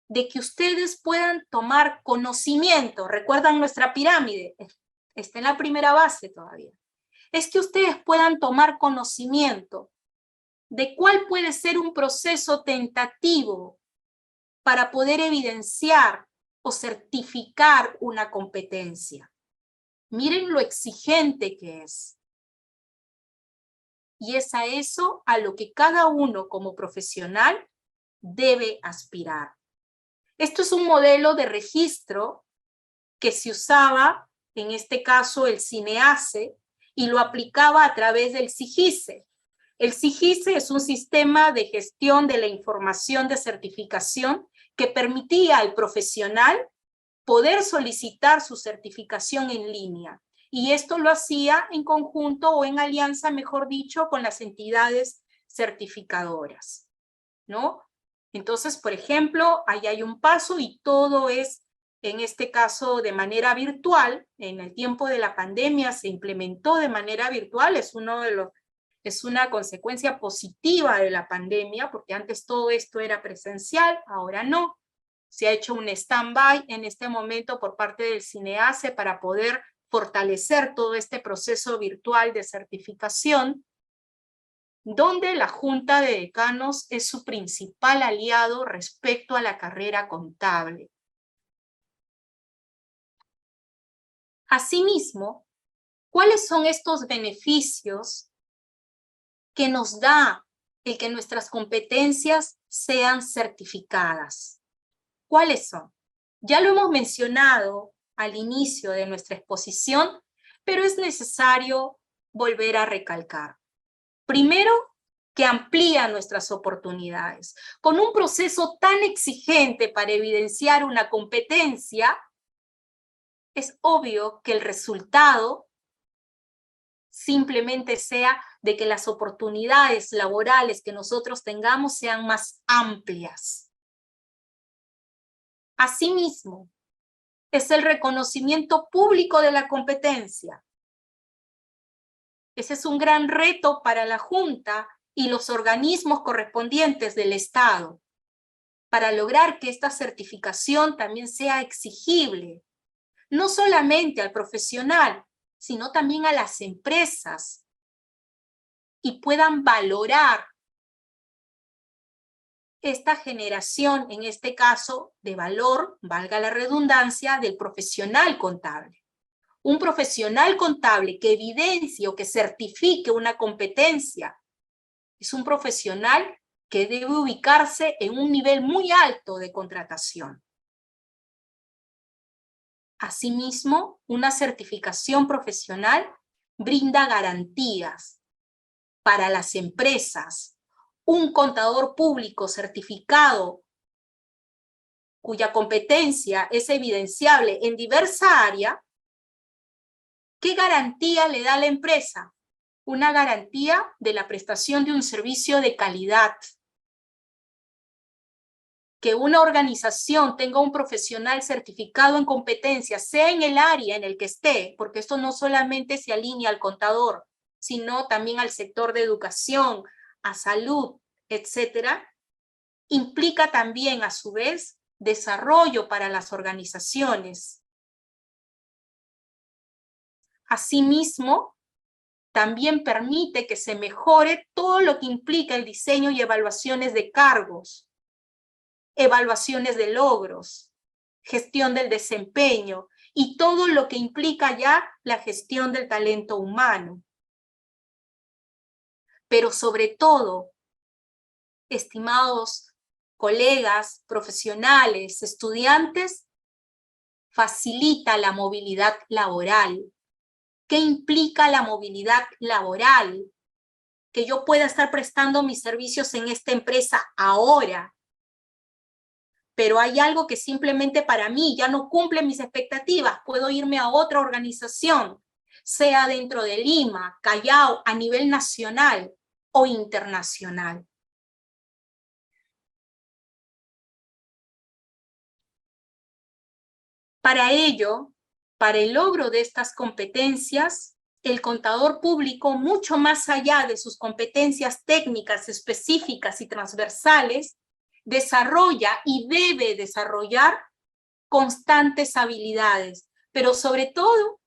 Speaker 4: de que ustedes puedan tomar conocimiento. ¿Recuerdan nuestra pirámide? Está en la primera base todavía. Es que ustedes puedan tomar conocimiento de cuál puede ser un proceso tentativo para poder evidenciar o certificar una competencia. Miren lo exigente que es. Y es a eso a lo que cada uno como profesional debe aspirar. Esto es un modelo de registro que se usaba, en este caso el CINEACE, y lo aplicaba a través del SIGICE. El SIGICE es un sistema de gestión de la información de certificación que permitía al profesional poder solicitar su certificación en línea. Y esto lo hacía en conjunto o en alianza, mejor dicho, con las entidades certificadoras, ¿no? Entonces, por ejemplo, ahí hay un paso y todo es, en este caso, de manera virtual. En el tiempo de la pandemia se implementó de manera virtual, es una consecuencia positiva de la pandemia, porque antes todo esto era presencial, ahora no. Se ha hecho un stand-by en este momento por parte del CINEACE para poder fortalecer todo este proceso virtual de certificación, donde la Junta de Decanos es su principal aliado respecto a la carrera contable. Asimismo, ¿cuáles son estos beneficios que nos da el que nuestras competencias sean certificadas? ¿Cuáles son? Ya lo hemos mencionado al inicio de nuestra exposición, pero es necesario volver a recalcar. Primero, que amplía nuestras oportunidades. Con un proceso tan exigente para evidenciar una competencia, es obvio que el resultado simplemente sea de que las oportunidades laborales que nosotros tengamos sean más amplias. Asimismo, es el reconocimiento público de la competencia. Ese es un gran reto para la Junta y los organismos correspondientes del Estado, para lograr que esta certificación también sea exigible, no solamente al profesional, sino también a las empresas, y puedan valorar esta generación, en este caso, de valor, valga la redundancia, del profesional contable. Un profesional contable que evidencie o que certifique una competencia es un profesional que debe ubicarse en un nivel muy alto de contratación. Asimismo, una certificación profesional brinda garantías para las empresas. Un contador público certificado cuya competencia es evidenciable en diversa área, ¿qué garantía le da a la empresa? Una garantía de la prestación de un servicio de calidad. Que una organización tenga un profesional certificado en competencia, sea en el área en el que esté, porque esto no solamente se alinea al contador, sino también al sector de educación, a salud, etcétera, implica también, a su vez, desarrollo para las organizaciones. Asimismo, también permite que se mejore todo lo que implica el diseño y evaluaciones de cargos, evaluaciones de logros, gestión del desempeño y todo lo que implica ya la gestión del talento humano. Pero sobre todo, estimados colegas, profesionales, estudiantes, facilita la movilidad laboral. ¿Qué implica la movilidad laboral? Que yo pueda estar prestando mis servicios en esta empresa ahora, pero hay algo que simplemente para mí ya no cumple mis expectativas, puedo irme a otra organización, sea dentro de Lima, Callao, a nivel nacional o internacional. Para ello, para el logro de estas competencias, el contador público, mucho más allá de sus competencias técnicas específicas y transversales, desarrolla y debe desarrollar constantes habilidades, pero sobre todo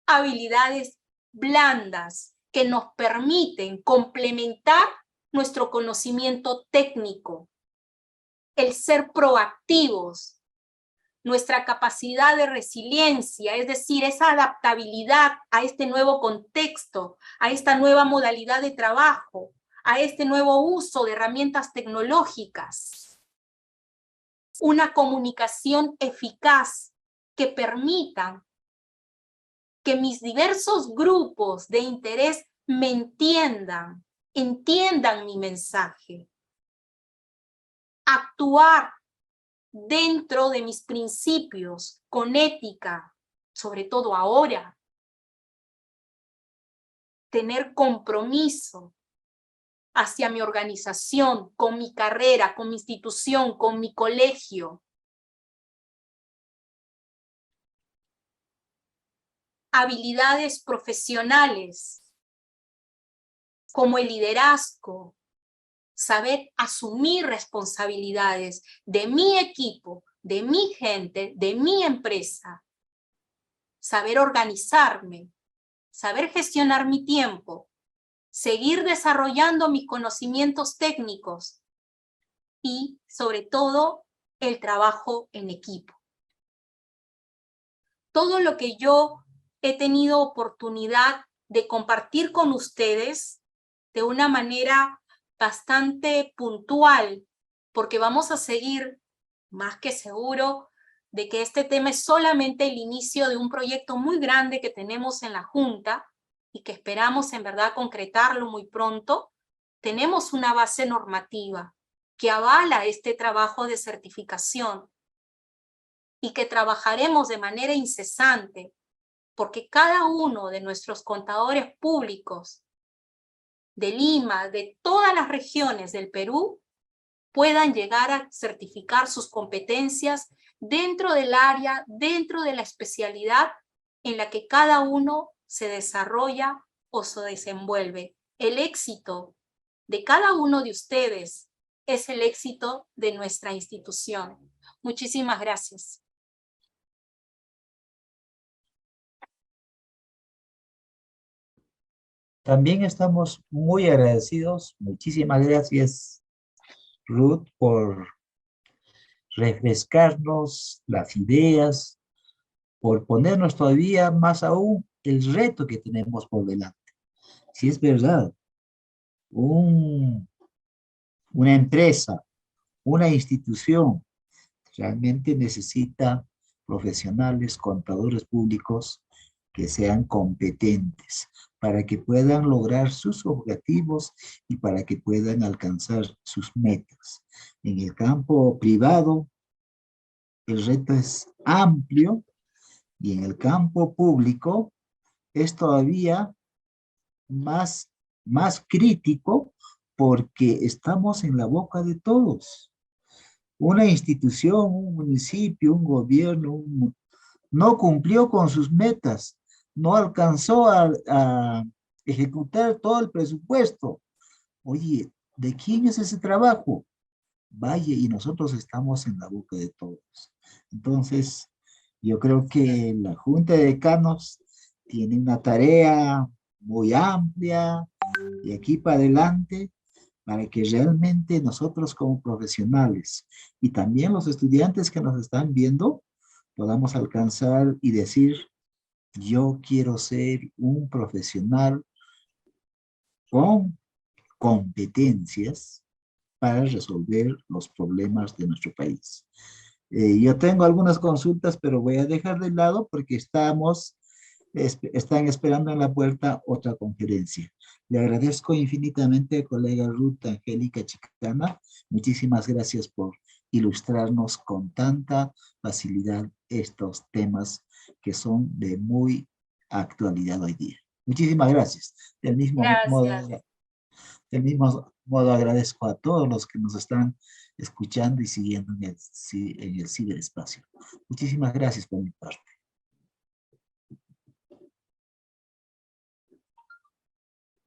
Speaker 4: habilidades blandas que nos permiten complementar nuestro conocimiento técnico, el ser proactivos, nuestra capacidad de resiliencia, es decir, esa adaptabilidad a este nuevo contexto, a esta nueva modalidad de trabajo, a este nuevo uso de herramientas tecnológicas. Una comunicación eficaz que permita que mis diversos grupos de interés me entiendan mi mensaje. Actuar dentro de mis principios, con ética, sobre todo ahora. Tener compromiso hacia mi organización, con mi carrera, con mi institución, con mi colegio. Habilidades profesionales, como el liderazgo, saber asumir responsabilidades de mi equipo, de mi gente, de mi empresa, saber organizarme, saber gestionar mi tiempo, seguir desarrollando mis conocimientos técnicos y, sobre todo, el trabajo en equipo. Todo lo que yo he tenido oportunidad de compartir con ustedes de una manera bastante puntual, porque vamos a seguir, más que seguro, de que este tema es solamente el inicio de un proyecto muy grande que tenemos en la Junta y que esperamos en verdad concretarlo muy pronto. Tenemos una base normativa que avala este trabajo de certificación y que trabajaremos de manera incesante porque cada uno de nuestros contadores públicos de Lima, de todas las regiones del Perú, puedan llegar a certificar sus competencias dentro del área, dentro de la especialidad en la que cada uno se desarrolla o se desenvuelve. El éxito de cada uno de ustedes es el éxito de nuestra institución. Muchísimas gracias.
Speaker 3: También estamos muy agradecidos. Muchísimas gracias, Ruth, por refrescarnos las ideas, por ponernos todavía más aún el reto que tenemos por delante. Si es verdad, una empresa, una institución realmente necesita profesionales, contadores públicos que sean competentes para que puedan lograr sus objetivos y para que puedan alcanzar sus metas. En el campo privado el reto es amplio y en el campo público es todavía más crítico porque estamos en la boca de todos. Una institución, un municipio, un gobierno, no cumplió con sus metas, no alcanzó a ejecutar todo el presupuesto. Oye, ¿de quién es ese trabajo? Vaya, y nosotros estamos en la boca de todos. Entonces, yo creo que la Junta de Decanos tiene una tarea muy amplia de aquí para adelante para que realmente nosotros como profesionales y también los estudiantes que nos están viendo podamos alcanzar y decir, yo quiero ser un profesional con competencias para resolver los problemas de nuestro país. Yo tengo algunas consultas, pero voy a dejar de lado porque están esperando en la puerta otra conferencia. Le agradezco infinitamente, colega Ruth Angélica Chicana. Muchísimas gracias por ilustrarnos con tanta facilidad estos temas que son de muy actualidad hoy día. Muchísimas gracias.
Speaker 4: Gracias.
Speaker 3: Del mismo modo agradezco a todos los que nos están escuchando y siguiendo en el ciberespacio. Muchísimas gracias por mi parte.